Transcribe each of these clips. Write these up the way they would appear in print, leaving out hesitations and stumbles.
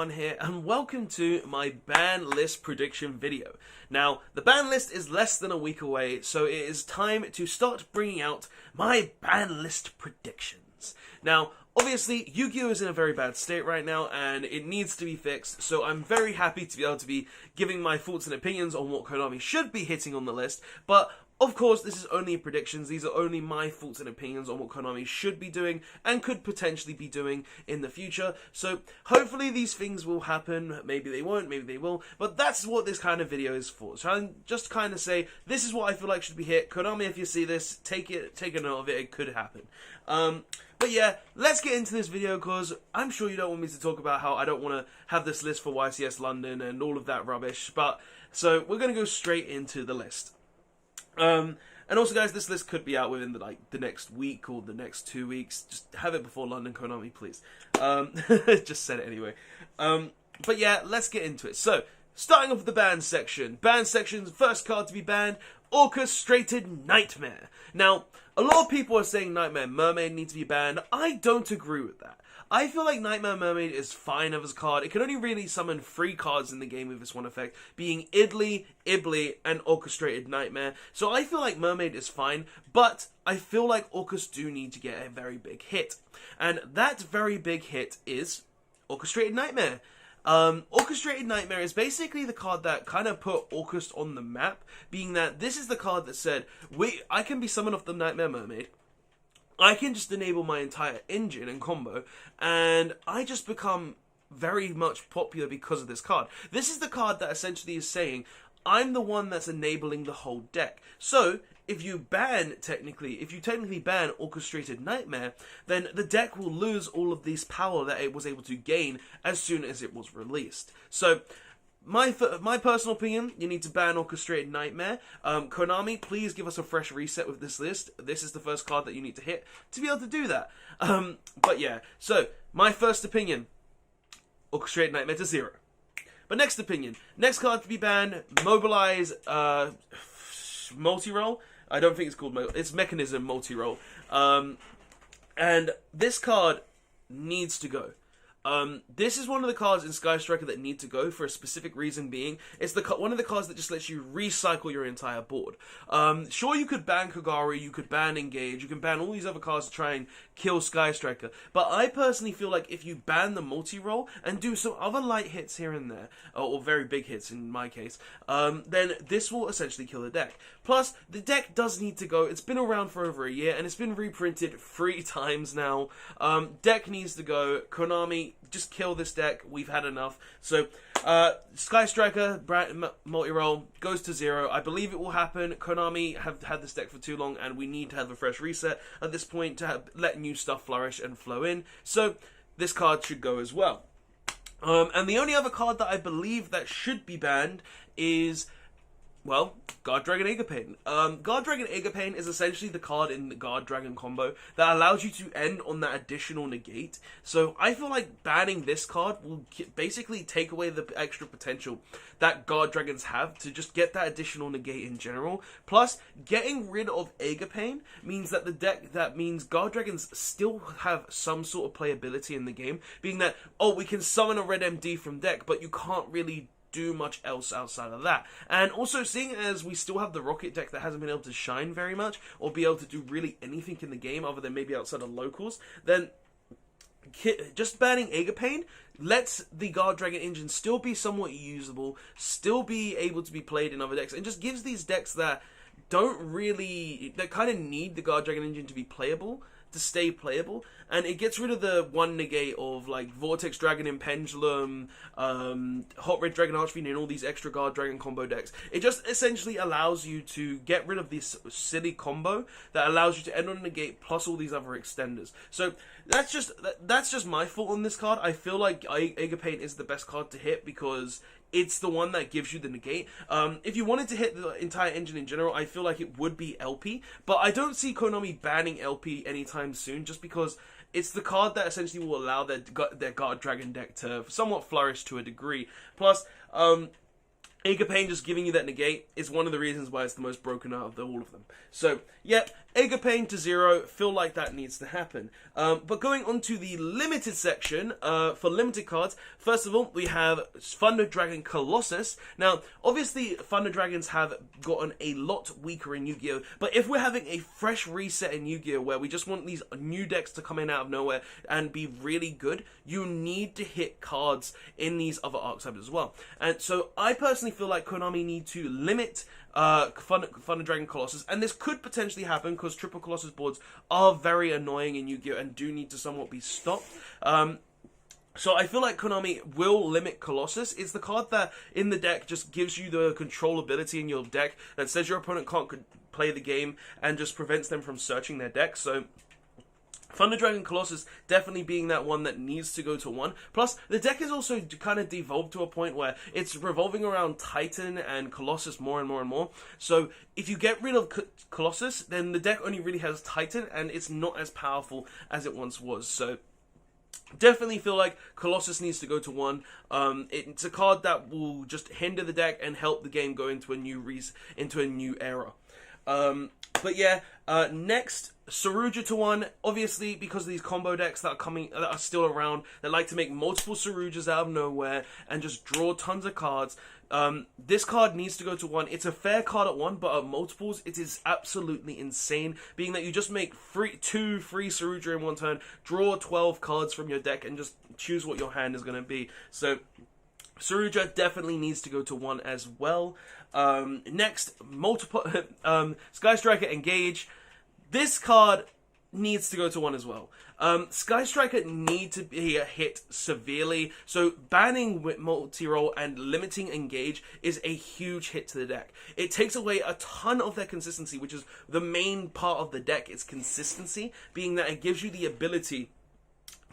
everyone here, and welcome to my ban list prediction video. Now, the ban list is less than a week away, so it is time to start bringing out my ban list predictions. Now, obviously, Yu-Gi-Oh! Is in a very bad state right now, and it needs to be fixed, so I'm very happy to be able to be giving my thoughts and opinions on what Konami should be hitting on the list, but of course, this is only predictions. These are only my thoughts and opinions on what Konami should be doing and could potentially be doing in the future. So, hopefully these things will happen. Maybe they won't, maybe they will. But that's what this kind of video is for. So, I'm just kind of say, this is what I feel like should be hit. Konami, if you see this, take a note of it. It could happen. But yeah, let's get into this video because I'm sure you don't want me to talk about how I don't want to have this list for YCS London and all of that rubbish. But, so, we're going to go straight into the list. And also, guys, this list could be out within the next week or the next 2 weeks. Just have it before London, Konami, please. Just said it anyway. But yeah, let's get into it. So, starting off with the ban section. Ban section's first card to be banned, Orchestrated Nightmare. Now, a lot of people are saying Nightmare Mermaid needs to be banned. I don't agree with that. I feel like Nightmare Mermaid is fine as a card. It can only really summon 3 cards in the game with this one effect, being Idly, Ibly, and Orchestrated Nightmare. So I feel like Mermaid is fine, but I feel like Orcus do need to get a very big hit. And that very big hit is Orchestrated Nightmare. Orchestrated Nightmare is basically the card that kind of put Orcus on the map, being that this is the card that said, I can be summoned off the Nightmare Mermaid, I can just enable my entire engine and combo, and I just become very much popular because of this card. This is the card that essentially is saying, I'm the one that's enabling the whole deck. So, if you technically ban Orchestrated Nightmare, then the deck will lose all of this power that it was able to gain as soon as it was released. So, my personal opinion, you need to ban Orchestrated Nightmare. Konami, please give us a fresh reset with this list. This is the first card that you need to hit to be able to do that. But yeah, so, my first opinion, Orchestrated Nightmare to 0. But next opinion, next card to be banned, Mobilize Multi-Roll. I don't think it's called it's Mechanism Multi-Roll. And this card needs to go. This is one of the cards in Sky Striker that need to go for a specific reason being, it's one of the cards that just lets you recycle your entire board. Sure, you could ban Kagari, you could ban Engage, you can ban all these other cards to try and kill Sky Striker, but I personally feel like if you ban the multi-roll and do some other light hits here and there, or very big hits in my case, then this will essentially kill the deck. Plus, the deck does need to go. It's been around for over a year, and it's been reprinted 3 times now. Deck needs to go. Konami, just kill this deck. We've had enough. So, Sky Striker, multi-roll, goes to 0. I believe it will happen. Konami have had this deck for too long, and we need to have a fresh reset at this point to let new stuff flourish and flow in. So, this card should go as well. And the only other card that I believe that should be banned is, well, Guard Dragon Aegapane. Guard Dragon Aegapane is essentially the card in the Guard Dragon combo that allows you to end on that additional negate. So I feel like banning this card will basically take away the extra potential that Guard Dragons have to just get that additional negate in general. Plus, getting rid of Aegapane means that means Guard Dragons still have some sort of playability in the game, being that, oh, we can summon a red MD from deck, but you can't really do much else outside of that. And also, seeing as we still have the Rocket deck that hasn't been able to shine very much or be able to do really anything in the game other than maybe outside of locals, then just banning Aegapane lets the Guard Dragon engine still be somewhat usable, still be able to be played in other decks, and just gives these decks that that kind of need the Guard Dragon engine to be playable, to stay playable, and it gets rid of the one negate of like Vortex Dragon and Pendulum, Hot Red Dragon Archfiend, and all these extra Guard Dragon combo decks. It just essentially allows you to get rid of this silly combo that allows you to end on a negate plus all these other extenders. So that's just my fault on this card. I feel like Aegapane is the best card to hit because it's the one that gives you the negate. If you wanted to hit the entire engine in general, I feel like it would be LP, but I don't see Konami banning LP anytime soon, just because it's the card that essentially will allow their Guard Dragon deck to somewhat flourish to a degree. Plus, Aegir Pain just giving you that negate is one of the reasons why it's the most broken out of all of them. So, yep, Aegir Pain to 0, feel like that needs to happen. But going on to the limited section, for limited cards, first of all, we have Thunder Dragon Colossus. Now, obviously, Thunder Dragons have gotten a lot weaker in Yu-Gi-Oh! But if we're having a fresh reset in Yu-Gi-Oh! Where we just want these new decks to come in out of nowhere and be really good, you need to hit cards in these other archetypes as well. And so, I personally feel like Konami need to limit Thunder Dragon Colossus, and this could potentially happen because Triple Colossus boards are very annoying in Yu-Gi-Oh! And do need to somewhat be stopped. So I feel like Konami will limit Colossus. It's the card that in the deck just gives you the control ability in your deck that says your opponent can't play the game and just prevents them from searching their deck. So Thunder Dragon Colossus definitely being that one that needs to go to 1. Plus, the deck is also kind of devolved to a point where it's revolving around Titan and Colossus more and more and more. So, if you get rid of Colossus, then the deck only really has Titan, and it's not as powerful as it once was. So, definitely feel like Colossus needs to go to 1. It's a card that will just hinder the deck and help the game go into a new era. But yeah, next, Saruja to 1. Obviously, because of these combo decks that are still around, that like to make multiple Sarujas out of nowhere and just draw tons of cards. This card needs to go to 1. It's a fair card at 1, but at multiples, it is absolutely insane. Being that you just make 2 free Saruja in one turn, draw 12 cards from your deck, and just choose what your hand is going to be. So, Saruja definitely needs to go to 1 as well. Next, Sky Striker Engage. This card needs to go to 1 as well. Sky Striker need to be hit severely, so banning with multi-roll and limiting Engage is a huge hit to the deck. It takes away a ton of their consistency, which is the main part of the deck, is consistency, being that it gives you the ability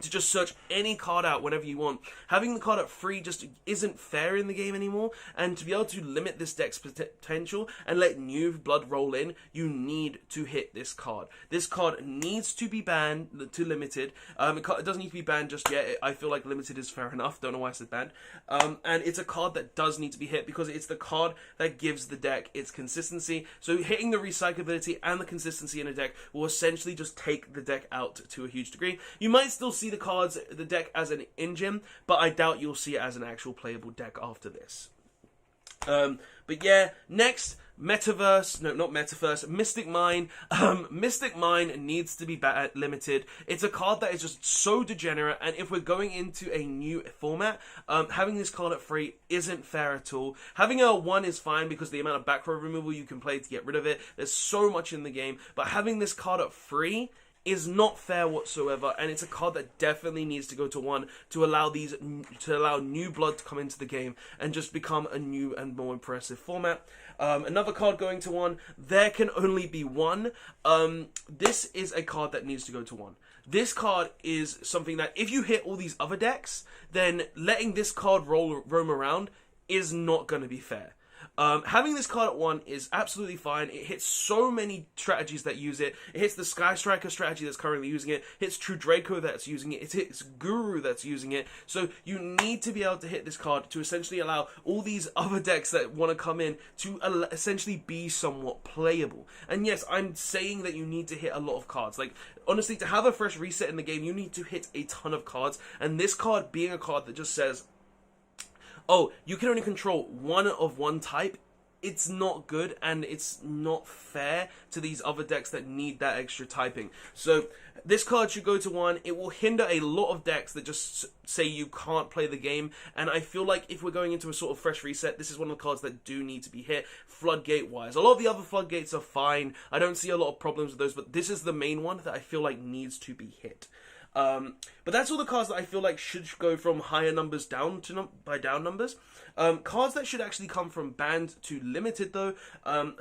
to just search any card out whenever you want. Having the card at free just isn't fair in the game anymore, and to be able to limit this deck's potential and let new blood roll in, you need to hit this card. This card needs to be banned to limited. It doesn't need to be banned just yet. I feel like limited is fair enough. Don't know why I said banned. And it's a card that does need to be hit because it's the card that gives the deck its consistency. So hitting the recyclability and the consistency in a deck will essentially just take the deck out to a huge degree. You might still see the deck as an in-gym, but I doubt you'll see it as an actual playable deck after this. But yeah, next, Mystic Mine. Mystic Mine needs to be limited. It's a card that is just so degenerate, and if we're going into a new format, having this card at free isn't fair at all. Having a 1 is fine because the amount of back row removal you can play to get rid of it, there's so much in the game, but having this card at free is not fair whatsoever, and it's a card that definitely needs to go to 1 to allow new blood to come into the game and just become a new and more impressive format. Another card going to 1, there can only be 1. This is a card that needs to go to 1. This card is something that if you hit all these other decks, then letting this card roam around is not going to be fair. Having this card at 1 is absolutely fine. It hits so many strategies that use it. It hits the Sky Striker strategy that's currently using it. Hits True Draco that's using it. It hits Guru that's using it. So you need to be able to hit this card to essentially allow all these other decks that want to come in to essentially be somewhat playable. And yes, I'm saying that you need to hit a lot of cards. Like, honestly, to have a fresh reset in the game, you need to hit a ton of cards. And this card being a card that just says, oh, you can only control one of one type, it's not good, and it's not fair to these other decks that need that extra typing. So this card should go to 1. It will hinder a lot of decks that just say you can't play the game, and I feel like if we're going into a sort of fresh reset, this is one of the cards that do need to be hit, floodgate-wise. A lot of the other floodgates are fine. I don't see a lot of problems with those, but this is the main one that I feel like needs to be hit. But that's all the cards that I feel like should go from higher numbers down to by down numbers. Cards that should actually come from banned to limited though.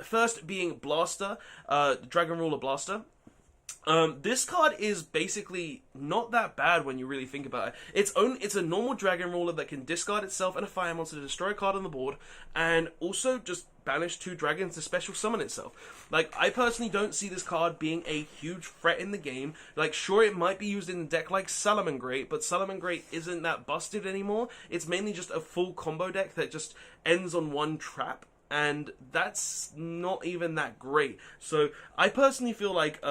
First being Blaster, Dragon Ruler Blaster. This card is basically not that bad when you really think about it. It's a normal dragon ruler that can discard itself and a fire monster to destroy a card on the board, and also just banish 2 dragons to special summon itself. Like, I personally don't see this card being a huge threat in the game. Like, sure, it might be used in a deck like Salamangreat, but Salamangreat isn't that busted anymore. It's mainly just a full combo deck that just ends on 1 trap, and that's not even that great. So, I personally feel like,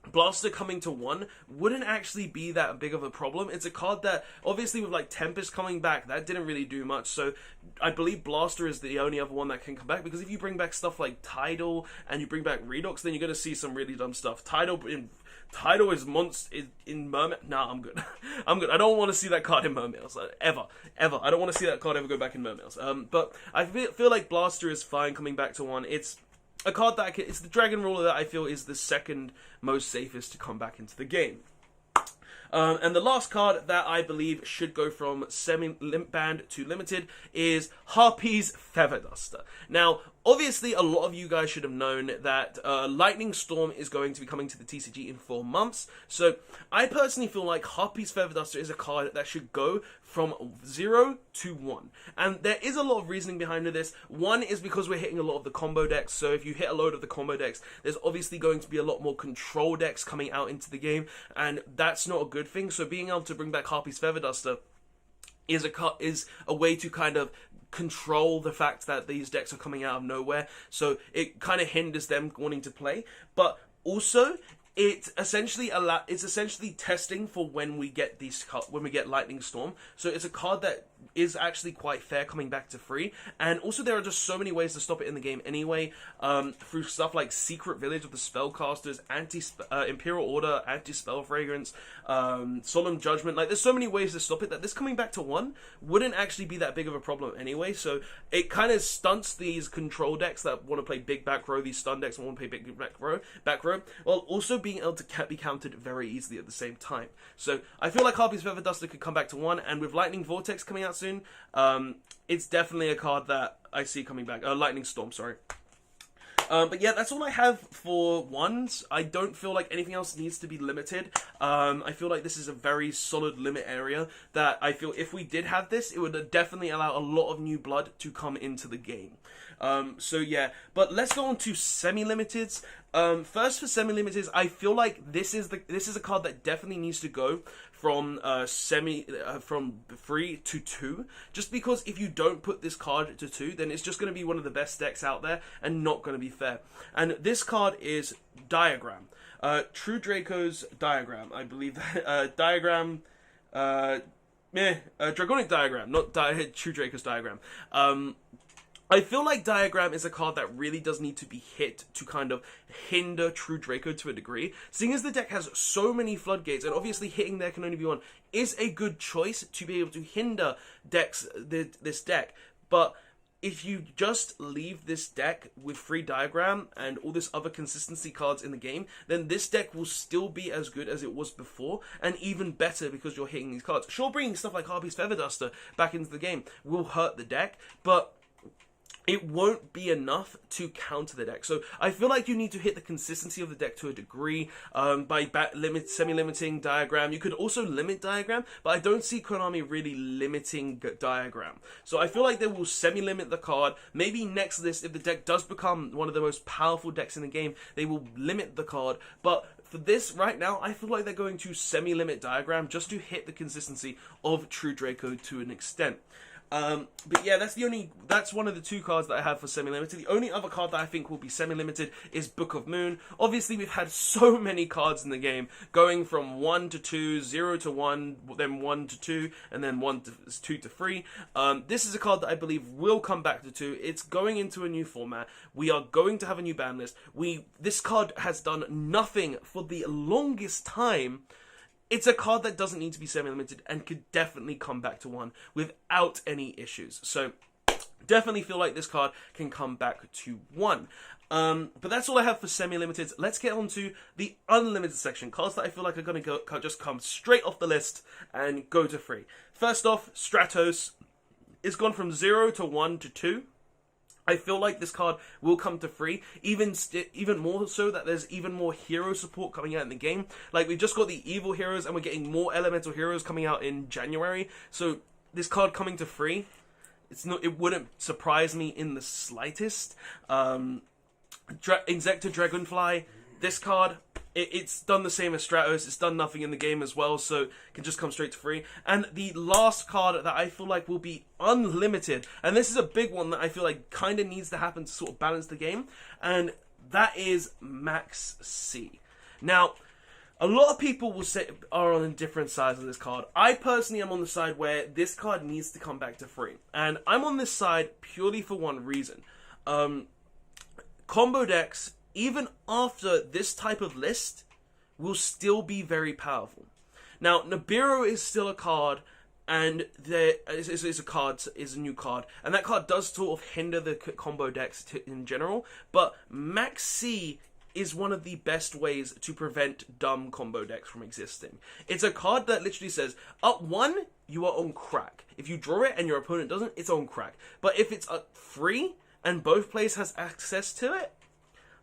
Blaster coming to 1 wouldn't actually be that big of a problem. It's a card that, obviously with like Tempest coming back, that didn't really do much, so I believe Blaster is the only other one that can come back, because if you bring back stuff like Tidal, and you bring back Redox, then you're going to see some really dumb stuff. Tidal is in Mermail. Nah, I'm good. I'm good. I don't want to see that card in Mermails. Ever. I don't want to see that card ever go back in Mermails. But I feel like Blaster is fine coming back to 1. It's a card that it's the Dragon Ruler that I feel is the second most safest to come back into the game. And the last card that I believe should go from semi-banned to limited is Harpy's Feather Duster. Now, obviously, a lot of you guys should have known that Lightning Storm is going to be coming to the TCG in 4 months. So, I personally feel like Harpy's Feather Duster is a card that should go from 0 to 1. And there is a lot of reasoning behind this. One is because we're hitting a lot of the combo decks. So, if you hit a load of the combo decks, there's obviously going to be a lot more control decks coming out into the game. And that's not a good thing. So, being able to bring back Harpy's Feather Duster is a way to kind of control the fact that these decks are coming out of nowhere, so it kind of hinders them wanting to play. But also, it's essentially testing for when we get Lightning Storm. So it's a card that is actually quite fair coming back to free, and also there are just so many ways to stop it in the game anyway, through stuff like Secret Village of the Spellcasters, Imperial Order, Anti-Spell Fragrance, Solemn Judgment. Like, there's so many ways to stop it that this coming back to 1 wouldn't actually be that big of a problem anyway, so it kind of stunts these control decks that want to play big back row, these stun decks that want to play big back row, while also being able to be countered very easily at the same time. So I feel like Harpy's Feather Duster could come back to 1, and with Lightning Vortex coming out soon, it's definitely a card that I see coming back. Lightning Storm, sorry. But yeah, that's all I have for 1s. I don't feel like anything else needs to be limited. I feel like this is a very solid limit area that I feel if we did have this, it would definitely allow a lot of new blood to come into the game. So yeah, but let's go on to semi-limiteds. First for semi-limiteds, I feel like this is a card that definitely needs to go from from 3 to 2, just because if you don't put this card to 2, then it's just going to be one of the best decks out there and not going to be fair. And this card is Diagram, True Draco's Diagram, I believe that Diagram, Dragonic Diagram, not True Draco's Diagram. I feel like Diagram is a card that really does need to be hit to kind of hinder True Draco to a degree. Seeing as the deck has so many floodgates, and obviously hitting there can only be 1, is a good choice to be able to hinder this deck. But if you just leave this deck with free Diagram and all this other consistency cards in the game, then this deck will still be as good as it was before, and even better because you're hitting these cards. Sure, bringing stuff like Harpy's Feather Duster back into the game will hurt the deck, but it won't be enough to counter the deck. So I feel like you need to hit the consistency of the deck to a degree by semi-limiting Diagram. You could also limit Diagram, but I don't see Konami really limiting Diagram. So I feel like they will semi-limit the card. Maybe next list, if the deck does become one of the most powerful decks in the game, they will limit the card. But for this, right now, I feel like they're going to semi-limit Diagram just to hit the consistency of True Draco to an extent. But yeah, that's one of the 2 cards that I have for semi-limited. The only other card that I think will be semi-limited is Book of Moon. Obviously, we've had so many cards in the game, going from 1 to 2, 0 to 1, then 1 to 2, and then 2 to 3. This is a card that I believe will come back to 2. It's going into a new format. We are going to have a new ban list. This card has done nothing for the longest time. It's a card that doesn't need to be semi-limited and could definitely come back to 1 without any issues. So, definitely feel like this card can come back to 1. But that's all I have for semi-limiteds. Let's get on to the unlimited section. Cards that I feel like are going to just come straight off the list and go to 3. First off, Stratos. It's gone from 0 to 1 to 2. I feel like this card will come to free, even more so that there's even more hero support coming out in the game. Like, we just got the evil heroes, and we're getting more elemental heroes coming out in January. So this card coming to free, it wouldn't surprise me in the slightest. Inzektor Dragonfly, this card, it's done the same as Stratos. It's done nothing in the game as well, so it can just come straight to free. And the last card that I feel like will be unlimited, and this is a big one that I feel like kind of needs to happen to sort of balance the game, and that is Max C. Now, a lot of people will say are on different sides of this card. I personally am on the side where this card needs to come back to free, and I'm on this side purely for one reason. Combo decks, even after this type of list, will still be very powerful. Now, Nibiru is still a card, and there is a new card, and that card does sort of hinder the combo decks in general, but Max C is one of the best ways to prevent dumb combo decks from existing. It's a card that literally says, up 1, you are on crack. If you draw it and your opponent doesn't, it's on crack. But if it's up 3, and both players has access to it,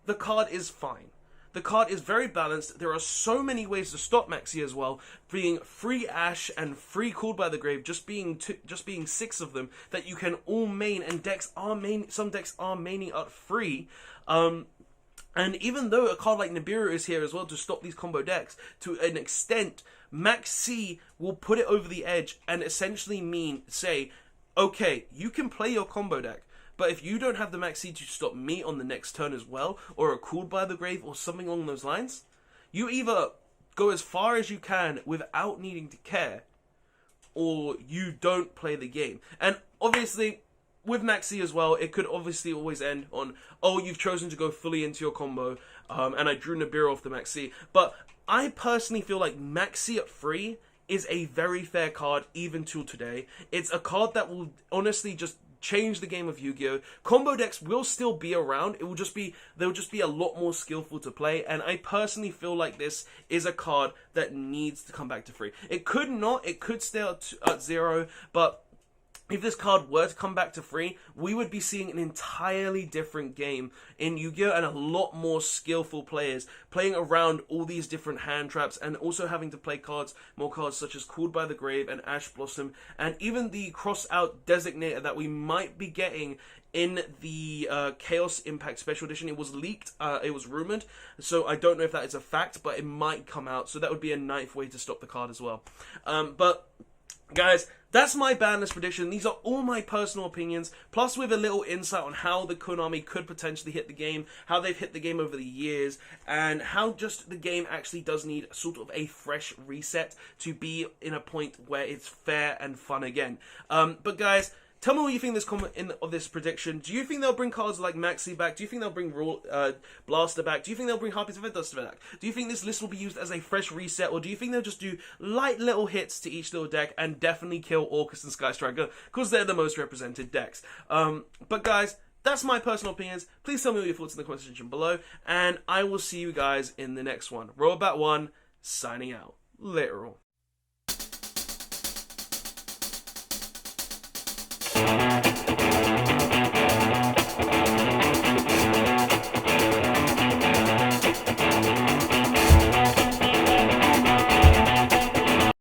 the card is fine. The card is very balanced. There are so many ways to stop Maxi as well, being free Ash and free Called by the Grave, just being 6 of them that you can all main, and some decks are maining up free. And even though a card like Nibiru is here as well to stop these combo decks, to an extent, Max C will put it over the edge and essentially say, okay, you can play your combo deck, but if you don't have the Max C to stop me on the next turn as well, or a Called by the Grave, or something along those lines, you either go as far as you can without needing to care, or you don't play the game. And obviously, with Max C as well, it could obviously always end on, oh, you've chosen to go fully into your combo, and I drew Nibiru off the Max C. But I personally feel like Max C at free is a very fair card, even till today. It's a card that will honestly just change the game of Yu-Gi-Oh! Combo decks will still be around. They'll just be a lot more skillful to play, and I personally feel like this is a card that needs to come back to free. It could stay at 0, but if this card were to come back to free, we would be seeing an entirely different game in Yu-Gi-Oh! And a lot more skillful players playing around all these different hand traps, and also having to play more cards such as Called by the Grave and Ash Blossom, and even the cross-out designator that we might be getting in the Chaos Impact Special Edition. It was leaked, it was rumored, so I don't know if that is a fact, but it might come out, so that would be a ninth way to stop the card as well. But guys, that's my Banlist prediction. These are all my personal opinions, plus with a little insight on how the Konami could potentially hit the game, how they've hit the game over the years, and how just the game actually does need sort of a fresh reset to be in a point where it's fair and fun again. But guys, tell me what you think of this prediction. Do you think they'll bring cards like Maxi back? Do you think they'll bring Blaster back? Do you think they'll bring Harpy's Dust back? Do you think this list will be used as a fresh reset? Or do you think they'll just do light little hits to each little deck and definitely kill Orcus and Sky Striker because they're the most represented decks? But guys, that's my personal opinions. Please tell me what your thoughts in the comment section below. And I will see you guys in the next one. Robot1, signing out. Literal.